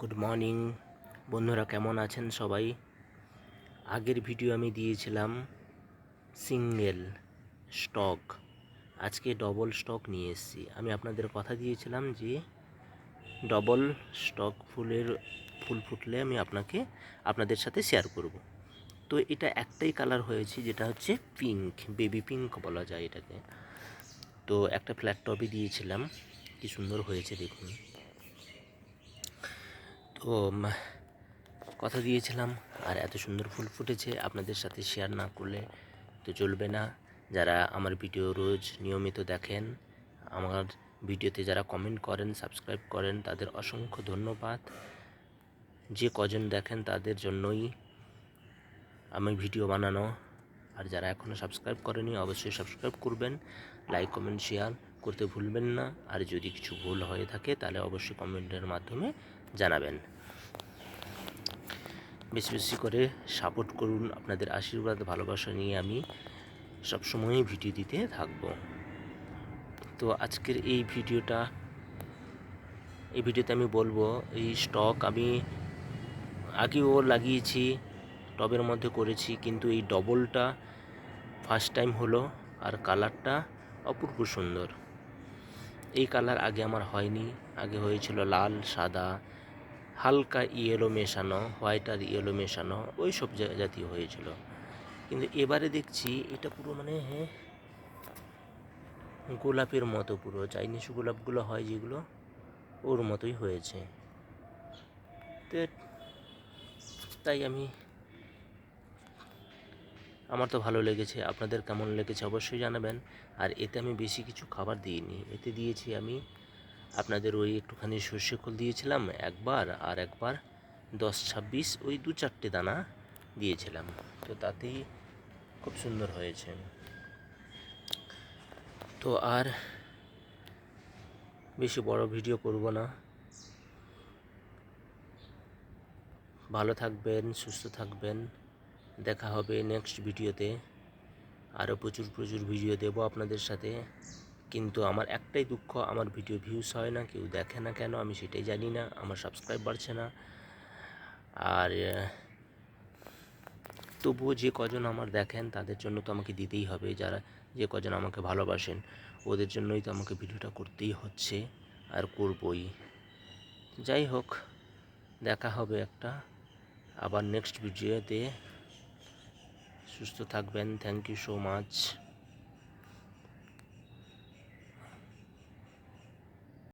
Good morning বন্ধুরা, কেমন আছেন সবাই? আগের ভিডিও আমি দিয়েছিলাম সিঙ্গেল স্টক, আজকে ডবল স্টক নিয়ে এসেছি। আমি আপনাদের কথা দিয়েছিলাম যে ডবল স্টক ফুল ফুটলে আমি আপনাদের সাথে শেয়ার করব। তো এটা একটাই কালার হয়েছে, যেটা হচ্ছে পিঙ্ক, বেবি পিঙ্ক বলা যায় এটাকে। তো একটা ফ্ল্যাট টবে দিয়েছিলাম, কি সুন্দর হয়েছে দেখুন। তো কথা দিয়েছিলাম, আর এত সুন্দর ফুল ফুটেছে, আপনাদের সাথে শেয়ার না করলে তো চলবে না। যারা আমার ভিডিও রোজ নিয়মিত দেখেন, আমার ভিডিওতে যারা কমেন্ট করেন, সাবস্ক্রাইব করেন, তাদের অসংখ্য ধন্যবাদ। যে কজন দেখেন তাদের জন্যই আমি ভিডিও বানানো। আর যারা এখনও সাবস্ক্রাইব করেনি, অবশ্যই সাবস্ক্রাইব করবেন, লাইক কমেন্ট শেয়ার করতে ভুলবেন না। আর যদি কিছু ভুল হয়ে থাকে তাহলে অবশ্যই কমেন্টের মাধ্যমে জানাবেন। বেশি বেশি করে সাপোর্ট করুন, আপনাদের আশীর্বাদ ভালোবাসা নিয়ে আমি সবসময়ই ভিডিও দিতে থাকব। তো আজকের এই ভিডিওতে আমি বলবো, এই স্টক আমি আগেও লাগিয়েছি, টবের মধ্যে করেছি, কিন্তু এই ডবলটা ফার্স্ট টাইম হলো। আর কালারটা অপূর্ব সুন্দর। এই কালার আগে আমার হয়নি, আগে হয়েছিল লাল, সাদা, হালকা ইয়েলো মেশানো, হোয়াইট আর ইয়েলো মেশানো, ওই সব জাতীয় হয়েছিল। কিন্তু এবারে দেখছি এটা পুরো গোলাপের মতো, পুরো চাইনিজ গোলাপগুলো হয় যেগুলো, ওর মতোই হয়েছে। তাই আমার তো ভালো লেগেছে, আপনাদের কেমন লেগেছে অবশ্যই জানাবেন। আর এতে আমি বেশি কিছু খাবার দিইনি, এতে দিয়েছি আমি আপনাদের ওই একটুখানি সর্ষে খোল দিয়েছিলাম একবার, আর একবার 10-26 ওই 2-4টে দানা দিয়েছিলাম। তো তাতেই খুব সুন্দর হয়েছে। তো আর বেশি বড় ভিডিও করব না। ভালো থাকবেন, সুস্থ থাকবেন, দেখা হবে নেক্সট ভিডিওতে। আরও প্রচুর ভিডিও দেব আপনাদের সাথে। কিন্তু আমার একটাই দুঃখ, আমার ভিডিও ভিউস হয় না, কেউ দেখে না কেন আমি সেটাই জানি না, আমার সাবস্ক্রাইব বাড়ছে না। আর তবুও যে কজন আমার দেখেন তাদের জন্য তো আমাকে দিতেই হবে, যে কজন আমাকে ভালোবাসেন ওদের জন্যই তো আমাকে ভিডিওটা করতেই হচ্ছে, আর করবই। যাই হোক, দেখা হবে আবার নেক্সট ভিডিওতে। সুস্থ থাকবেন, থ্যাংক ইউ সো মাচ।